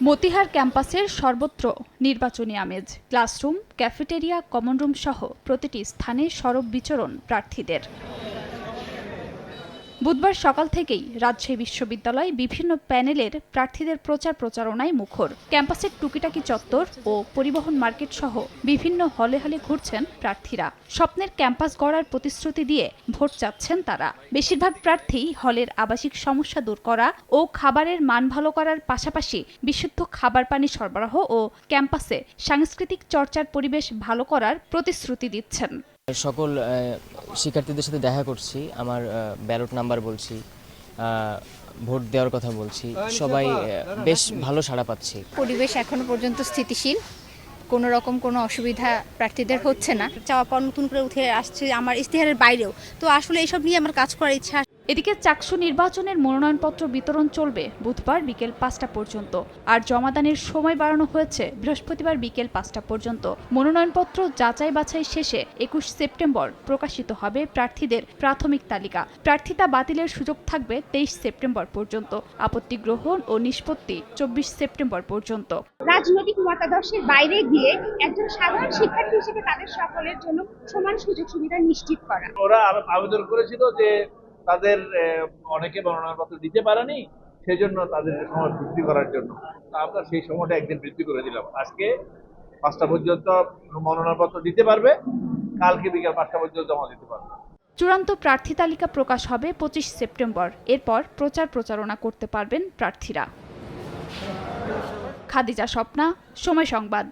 মতিহার ক্যাম্পাসের সর্বত্র নির্বাচনী আমেজ। ক্লাসরুম, ক্যাফেটেরিয়া, কমন রুম সহ প্রতিটি স্থানে সরব বিচরণ প্রার্থীদের। বুধবার সকাল থেকেই রাজশাহী বিশ্ববিদ্যালয় বিভিন্ন প্যানেলের প্রার্থীদের প্রচার প্রচারণায় মুখর। ক্যাম্পাসের টুকিটাকি চত্বর ও পরিবহন মার্কেট সহ বিভিন্ন হলে হলে ঘুরছেন প্রার্থীরা। স্বপ্নের ক্যাম্পাস গড়ার প্রতিশ্রুতি দিয়ে ভোট চাচ্ছেন তারা। বেশিরভাগ প্রার্থী হলের আবাসিক সমস্যা দূর করা ও খাবারের মান ভালো করার পাশাপাশি বিশুদ্ধ খাবার পানি সরবরাহ ও ক্যাম্পাসে সাংস্কৃতিক চর্চার পরিবেশ ভালো করার প্রতিশ্রুতি দিচ্ছেন। সকল শিক্ষার্থীদের সাথে দেখা করছি, আমার ব্যালট নাম্বার বলছি, ভোট দেওয়ার কথা বলছি, সবাই বেশ ভালো সাড়া পাচ্ছি। পরিবেশ এখনো পর্যন্ত স্থিতিশীল, কোনো রকম কোনো অসুবিধা প্রার্থীদের হচ্ছে না। চাওয়া পাওয়া নতুন করে উঠে আসছে আমার ইশতেহারের বাইরেও, তো আসলে এইসব নিয়ে আমার কাজ করার ইচ্ছা। এদিকে চাকসু নির্বাচনের মনোনয়নপত্র বিতরণ চলবে বুধবার বিকেল ৫টা পর্যন্ত, আর জমাদানের সময় বাড়ানো হয়েছে বৃহস্পতিবার বিকেল ৫টা পর্যন্ত। মনোনয়নপত্র যাচাই বাছাই শেষে ২১ সেপ্টেম্বর প্রকাশিত হবে প্রার্থীদের প্রাথমিক তালিকা। প্রার্থিতা বাতিলের সুযোগ থাকবে ২৩ সেপ্টেম্বর পর্যন্ত। আপত্তি গ্রহণ ও নিষ্পত্তি ২৪ সেপ্টেম্বর পর্যন্ত। রাজনৈতিক মতাদর্শের বাইরে গিয়ে একজন সাধারণ শিক্ষার্থী হিসেবে তাদের সকলের জন্য সমান সুযোগ সুবিধা নিশ্চিত করা। ওরা আবেদন করেছিল যে তাদের অনেকে মনোনয়নপত্র দিতে পারেনি, সেই জন্য তাদের সময় বৃদ্ধি করার জন্য আমরা সেই সময়টা একদিন বৃদ্ধি করে দিলাম। আজকে ৫টা পর্যন্ত মনোনয়নপত্র দিতে পারবে, কালকে বিকেল ৫টা পর্যন্ত জমা দিতে পারবে। চূড়ান্ত প্রার্থী তালিকা প্রকাশ হবে ২৫ সেপ্টেম্বর। এরপর প্রচার প্রচারণা করতে পারবেন প্রার্থীরা। খাদিজা স্বপ্না, সময় সংবাদ।